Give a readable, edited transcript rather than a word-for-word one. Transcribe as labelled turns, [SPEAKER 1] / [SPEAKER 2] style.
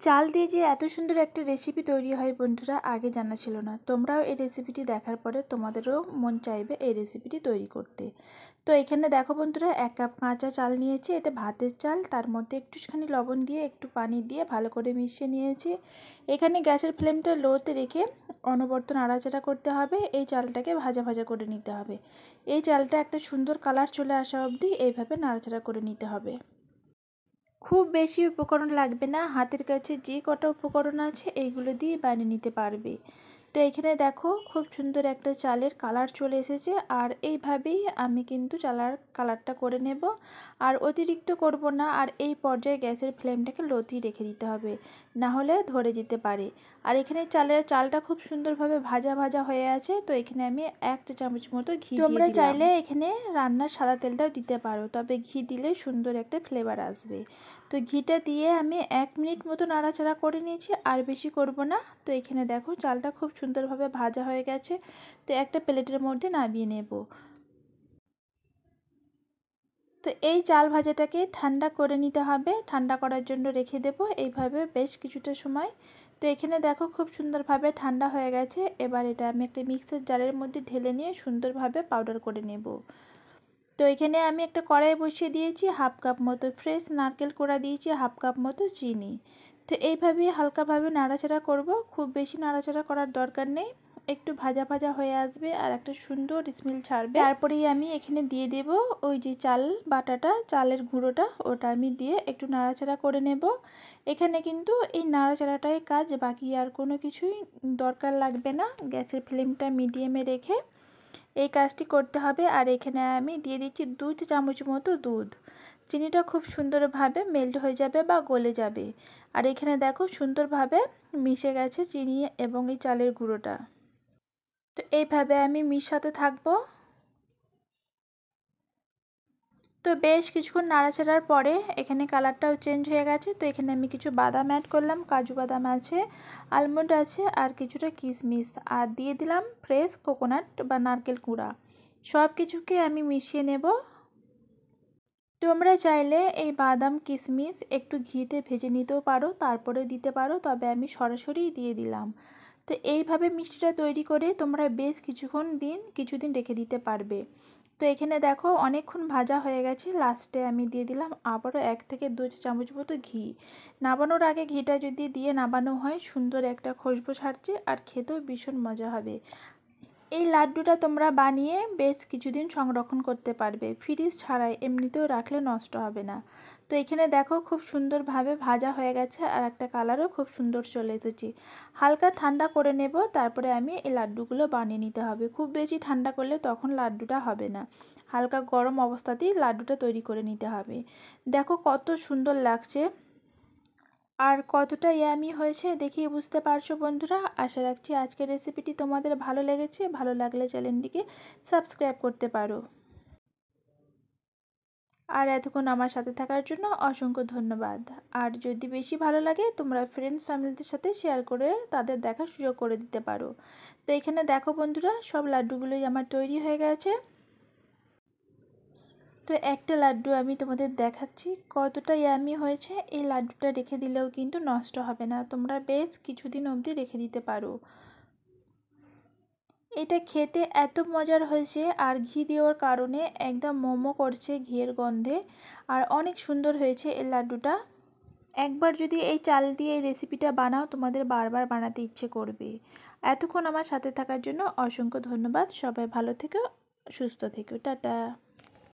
[SPEAKER 1] চাল দিয়ে যে এত সুন্দর একটা রেসিপি তৈরি হয় বন্ধুরা, আগে জানা ছিল না। তোমরাও এই রেসিপিটি দেখার পরে তোমাদেরও মন চাইবে এই রেসিপিটি তৈরি করতে। তো এখানে দেখো বন্ধুরা, 1 কাপ কাঁচা চাল নিয়েছি। এটা ভাতের চাল, তার মধ্যে একটুখানি লবণ দিয়ে একটু পানি দিয়ে ভালো করে মিশিয়ে নিয়েছি। এখানে গ্যাসের ফ্লেমটা লোতে রেখে অনবরত নাড়াচাড়া করতে হবে। এই চালটাকে ভাজা ভাজা করে নিতে হবে। এই চালটা একটা সুন্দর কালার চলে আসা অবধি এইভাবে নাড়াচাড়া করে নিতে হবে। খুব বেশি উপকরণ লাগবে না, হাতের কাছে যে কটা উপকরণ আছে এইগুলো দিয়ে বানিয়ে নিতে পারবে। তো এখানে দেখো খুব সুন্দর একটা চালের কালার চলে এসেছে। আর এইভাবেই আমি কিন্তু চালার কালারটা করে নেব, আর অতিরিক্ত করব না। আর এই পর্যায়ে গ্যাসের ফ্লেমটাকে লোতেই রেখে দিতে হবে, না হলে ধরে যেতে পারে। আর এখানে চালটা খুব সুন্দরভাবে ভাজা ভাজা হয়ে আছে। তো এখানে আমি 1 চা চামচ মতো ঘি দিয়ে দিলাম। তোমরা চাইলে এখানে রান্নার সাদা তেলটাও দিতে পারো, তবে ঘি দিলে সুন্দর একটা ফ্লেভার আসবে। তো ঘিটা দিয়ে আমি 1 মিনিট মতো নাড়াচাড়া করে নিয়েছি, আর বেশি করব না। তো এখানে দেখো চালটা খুব সুন্দরভাবে ভাজা হয়ে গেছে। তো একটা প্লেটের মধ্যে নামিয়ে নেব। তো এই চাল ভাজাটাকে ঠান্ডা করে নিতে হবে, ঠান্ডা করার জন্য রেখে দেব এইভাবে বেশ কিছুটা সময়। তো এখানে দেখো খুব সুন্দরভাবে ঠান্ডা হয়ে গেছে। এবার এটা আমি একটা মিক্সার জারের মধ্যে ঢেলে নিয়ে সুন্দরভাবে পাউডার করে নেব। তো এখানে আমি একটা কড়াই বসিয়ে দিয়েছি, 1/2 কাপ মতো ফ্রেশ নারকেল কোড়া দিয়েছি, 1/2 কাপ মতো চিনি। তো এইভাবেই হালকাভাবে নাড়াচাড়া করব, খুব বেশি নাড়াচাড়া করার দরকার নেই। একটু ভাজা ভাজা হয়ে আসবে আর একটা সুন্দর স্মেল ছাড়বে। তারপরেই আমি এখানে দিয়ে দেব ওই যে চাল বাটাটা, চালের গুঁড়োটা, ওটা আমি দিয়ে একটু নাড়াচাড়া করে নেব। এখানে কিন্তু এই নাড়াচাড়াটাই কাজ, বাকি আর কোনো কিছুই দরকার লাগবে না। গ্যাসের ফ্লেমটা মিডিয়ামে রেখে এই কাজটি করতে হবে। আর এখানে আমি দিয়ে দিচ্ছি 2 চা চামচ মতো দুধ। চিনিটা খুব সুন্দরভাবে মেল্ট হয়ে যাবে বা গলে যাবে। আর এখানে দেখো সুন্দরভাবে মিশে গেছে চিনি এবং এই চালের গুঁড়োটা। তো এইভাবে আমি মিশাতে থাকবো। তো বেশ কিছুক্ষণ নাড়াচাড়ার পরে এখানে কালারটাও চেঞ্জ হয়ে গেছে। তো এখানে আমি কিছু বাদাম অ্যাড করলাম, কাজু বাদাম আছে, আলমন্ড আছে, আর কিছুটা কিশমিশ, আর দিয়ে দিলাম ফ্রেশ কোকোনাট বা নারকেল কুড়া। সব কিছুকে আমি মিশিয়ে নেব। তোমরা চাইলে এই বাদাম কিশমিশ একটু ঘিতে ভেজে নিতেও পারো, তারপরেও দিতে পারো, তবে আমি সরাসরি দিয়ে দিলাম। তো এইভাবে মিষ্টিটা তৈরি করে তোমরা বেশ কিছুদিন রেখে দিতে পারবে। তো এখানে দেখো অনেকক্ষণ ভাজা হয়ে গেছে। লাস্টে আমি দিয়ে দিলাম আবারও 1 থেকে 2 চামচ মতো ঘি। নামানোর আগে ঘিটা যদি দিয়ে নামানো হয়, সুন্দর একটা খুশবু ছাড়ছে আর খেতেও ভীষণ মজা হবে। এই লাড্ডুটা তোমরা বানিয়ে বেশ কিছুদিন সংরক্ষণ করতে পারবে, ফ্রিজ ছাড়াই, এমনিতেও রাখলে নষ্ট হবে না। তো এখানে দেখো খুব সুন্দরভাবে ভাজা হয়ে গেছে আর একটা কালারও খুব সুন্দর চলে এসেছে। হালকা ঠান্ডা করে নেব, তারপরে আমি এই লাড্ডুগুলো বানিয়ে নিতে হবে। খুব বেশি ঠান্ডা করলে তখন লাড্ডুটা হবে না, হালকা গরম অবস্থাতেই লাড্ডুটা তৈরি করে নিতে হবে। দেখো কত সুন্দর লাগছে আর কতটা ইয়ামি হয়েছে দেখেই বুঝতে পারছো বন্ধুরা। আশা রাখছি আজকের রেসিপিটি তোমাদের ভালো লেগেছে। ভালো লাগলে চ্যানেলটিকে সাবস্ক্রাইব করতে পারো। আর এতক্ষণ আমার সাথে থাকার জন্য অসংখ্য ধন্যবাদ। আর যদি বেশি ভালো লাগে তোমরা ফ্রেন্ডস ফ্যামিলিদের সাথে শেয়ার করে তাদের দেখার সুযোগ করে দিতে পারো। তো এখানে দেখো বন্ধুরা, সব লাড্ডুগুলোই আমার তৈরি হয়ে গেছে। তো একটা লাড্ডু আমি তোমাদের দেখাচ্ছি কতটা ইয়ামি হয়েছে। এই লাড্ডুটা রেখে দিলেও কিন্তু নষ্ট হবে না, তোমরা বেশ কিছুদিন অবধি রেখে দিতে পারো। এটা খেতে এত মজার হয়েছে, আর ঘি দেওয়ার কারণে একদম মোমো করছে ঘিয়ের গন্ধে। আর অনেক সুন্দর হয়েছে এই লাড্ডুটা। একবার যদি এই চাল দিয়ে এই রেসিপিটা বানাও, তোমাদের বারবার বানাতে ইচ্ছে করবে। এতক্ষণ আমার সাথে থাকার জন্য অসংখ্য ধন্যবাদ। সবাই ভালো থেকো, সুস্থ থেকো, টাটা।